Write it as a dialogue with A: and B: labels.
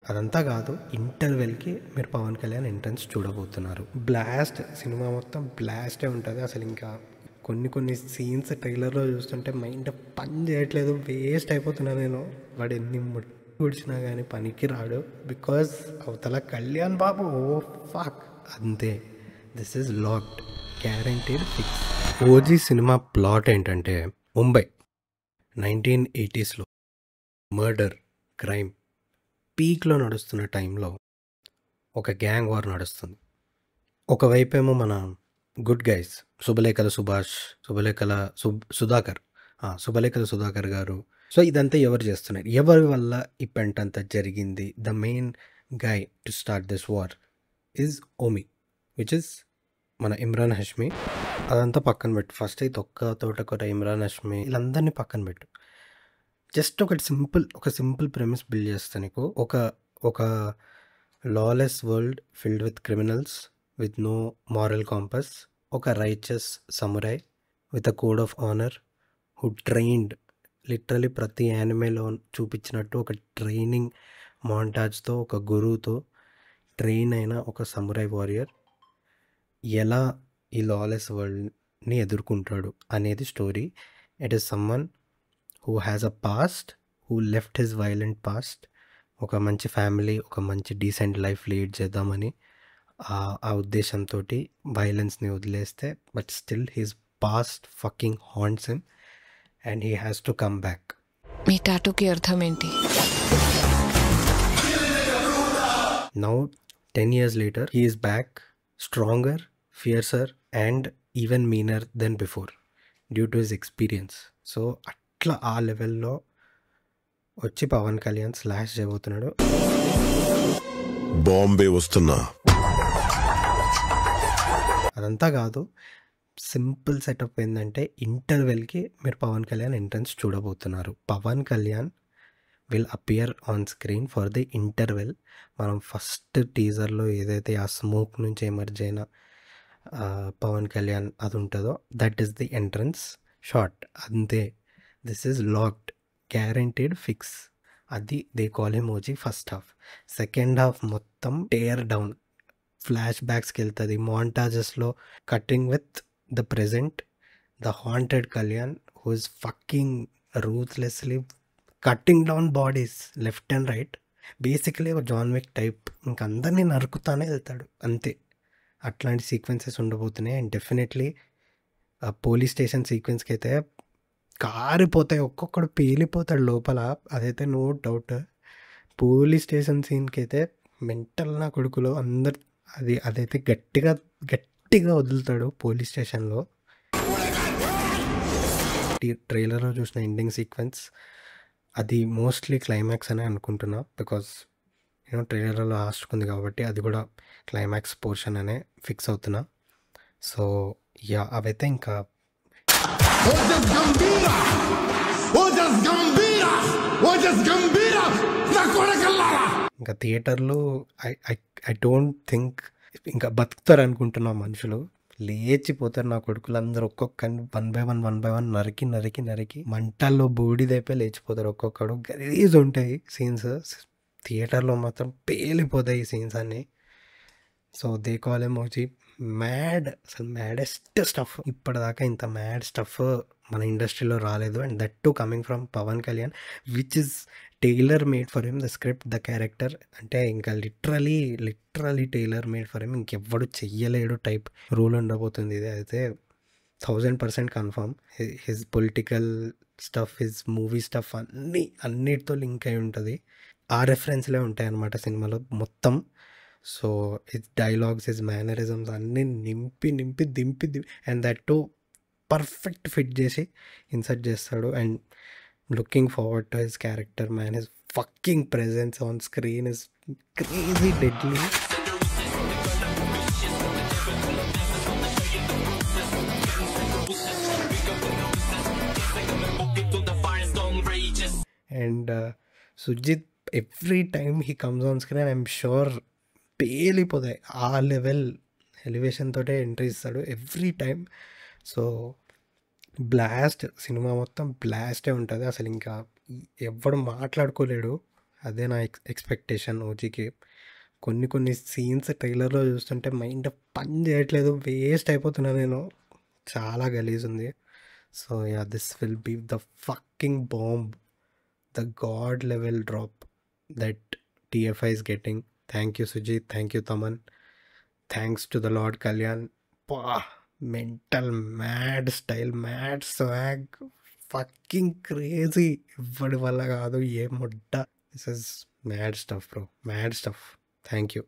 A: అదంతా కాదు, ఇంటర్వెల్కి మీరు పవన్ కళ్యాణ్ ఎంట్రన్స్ చూడబోతున్నారు. బ్లాస్ట్ సినిమా మొత్తం బ్లాస్టే ఉంటుంది. అసలు ఇంకా కొన్ని సీన్స్ ట్రైలర్లో చూస్తుంటే మైండ్ పని చేయట్లేదు, వేస్ట్ అయిపోతున్నా నేను. వాడు ఎన్ని గుడిచినా కానీ పనికి రాడు, బికాజ్ అవతల కళ్యాణ్ బాబు ఓ ఫాక్ అంతే. This is locked, guaranteed, fix. OG cinema plot ఏంటంటే, ముంబై 1980s మర్డర్, క్రైమ్ పీక్లో నడుస్తున్న టైంలో ఒక గ్యాంగ్ వార్ నడుస్తుంది. ఒకవైపేమో మన గుడ్ గైస్ శుభలేఖల సుభాష్, శుభలేఖల సుధాకర్ గారు. సో ఇదంతా ఎవరు చేస్తున్నారు, ఎవరి వల్ల ఈ పెంటంతా జరిగింది? The main guy to start this war is Omi, which is మన ఇమ్రాన్ హష్మి. అదంతా పక్కన పెట్టు, ఫస్ట్ అయితే తోటకూర, ఇమ్రాన్ హష్మి, వీళ్ళందరినీ పక్కన పెట్టు. జస్ట్ ఒక సింపుల్ ప్రెమిస్ బిల్డ్ చేస్తా నీకు. ఒక lawless world filled with criminals with no moral compass, ఒక righteous samurai with a code of honour who trained, literally ప్రతి యానిమేలో చూపించినట్టు ఒక ట్రైనింగ్ మాంటాజ్తో, ఒక గురువుతో ట్రైన్ అయిన ఒక సమురై వారియర్ ఎలా ఈ లాలెస్ వరల్డ్ని ఎదుర్కొంటాడు అనేది story. It is someone who has a past, who left his violent past, ఒక మంచి ఫ్యామిలీ, ఒక మంచి డీసెంట్ లైఫ్ లీడ్ చేద్దామని ఆ ఉద్దేశంతో వైలెన్స్ని వదిలేస్తే, but still his past fucking haunts him and he has to come back.
B: మీ టాటూకి అర్థం ఏంటి?
A: Now 10 years later he is back, stronger, fiercer and even meaner than before due to his experience. So అట్లా ఆ లెవెల్లో వచ్చి Pawan Kalyan slash చేయబోతున్నాడు.
C: బాంబే వస్తున్నా.
A: అదంతా కాదు, సింపుల్ సెటప్ ఏంటంటే, ఇంటర్వెల్కి మీరు పవన్ కళ్యాణ్ ఎంట్రన్స్ చూడబోతున్నారు. Pawan Kalyan will appear on screen for the interval. మనం ఫస్ట్ టీజర్లో ఏదైతే ఆ స్మోక్ నుంచి ఎమర్జ్ అయిన పవన్ కళ్యాణ్ అది ఉంటుందో, that is the entrance shot, అంతే. This is locked, guaranteed, fix. అది they call him OG first half. Second half మొత్తం టేర్ డౌన్, ఫ్లాష్ బ్యాక్స్కి వెళ్తుంది, మాంటాజెస్లో cutting with the present, the haunted Kalyan who is fucking ruthlessly cutting down bodies left and right. Basically ఒక John Wick type, ఇంక అందరినీ నరుకుతానే వెళ్తాడు అంతే. అట్లాంటి సీక్వెన్సెస్ ఉండబోతున్నాయి. అండ్ డెఫినెట్లీ పోలీస్ స్టేషన్ సీక్వెన్స్కి అయితే కారిపోతాయి, ఒక్కొక్కడు పేలిపోతాడు లోపల, అదైతే నో డౌట్. పోలీస్ స్టేషన్ సీన్కి అయితే మెంటల్ నా కొడుకులో అందరు అదైతే గట్టిగా వదులుతాడు పోలీస్ స్టేషన్లో. ట్రైలర్లో చూసిన ఎండింగ్ సీక్వెన్స్ అది మోస్ట్లీ క్లైమాక్స్ అని అనుకుంటున్నా, బికాజ్ ట్రైలర్లో లాస్ట్ ఉంది కాబట్టి అది కూడా క్లైమాక్స్ పోర్షన్ అనే ఫిక్స్ అవుతున్నా. సో యా, అవైతే ఇంకా ఇంకా థియేటర్లో ఐ డోంట్ థింక్ ఇంకా బతుకుతారు అనుకుంటున్నా. మనుషులు లేచిపోతారు నా కొడుకులు అందరూ, ఒక్కొక్కరిని వన్ బై వన్ నరికి మంటల్లో బూడిదైపోయి లేచిపోతారు ఒక్కొక్కడు. గలీజ్ ఉంటాయి సీన్స్, థియేటర్లో మాత్రం పేలిపోతాయి ఈ సీన్స్ అన్నీ. So they call emoji mad, అసలు మ్యాడెస్ట్ స్టఫ్. ఇప్పటిదాకా ఇంత మ్యాడ్ స్టఫ్ మన ఇండస్ట్రీలో రాలేదు. And that too coming from Pawan Kalyan, which is tailor made for him, the script, the character. అంటే ఇంకా literally tailor made for him, ఇంకెవ్వడు చెయ్యలేడు టైప్ రూల్ ఉండబోతుంది. ఇది అయితే 1000% confirm. His political stuff, his movie stuff అన్నిటితో లింక్ అయి ఉంటుంది. ఆ రెఫరెన్స్లే ఉంటాయి అన్నమాట సినిమాలో మొత్తం. So his dialogues, his mannerisms అన్నీ దింపి and that too perfect fit చేసి ఇన్సర్ట్ చేస్తాడు. And looking forward to his character, man. His fucking presence on screen is crazy deadly. And Sujeeth, every time he comes on screen I'm sure పేలిపోతాయి. ఆ level elevation తోటే entry ఇస్తాడు every time. So blast, cinema మొత్తం బ్లాస్టే ఉంటుంది. అసలు ఇంకా ఎవ్వడు మాట్లాడుకోలేడు అదే నా ఎక్స్పెక్టేషన్ ఓజీకి. కొన్ని కొన్ని సీన్స్ ట్రైలర్‌లో చూస్తుంటే మైండ్ పని చేయట్లేదు. వేస్ట్ అయిపోతున్నా నేను. చాలా గలీజుంది. So yeah! This will be the fucking bomb. The god level drop that TFI is getting. Thank you Sujeeth. Thank you Thaman. Thanks to the lord Kalyan. అబ్బా! Mental mad style, mad swag, fucking crazy. ఎవ్వడి వల్ల కాదు. ఏ ముడ్డ. This is mad stuff bro. Mad stuff. Thank you.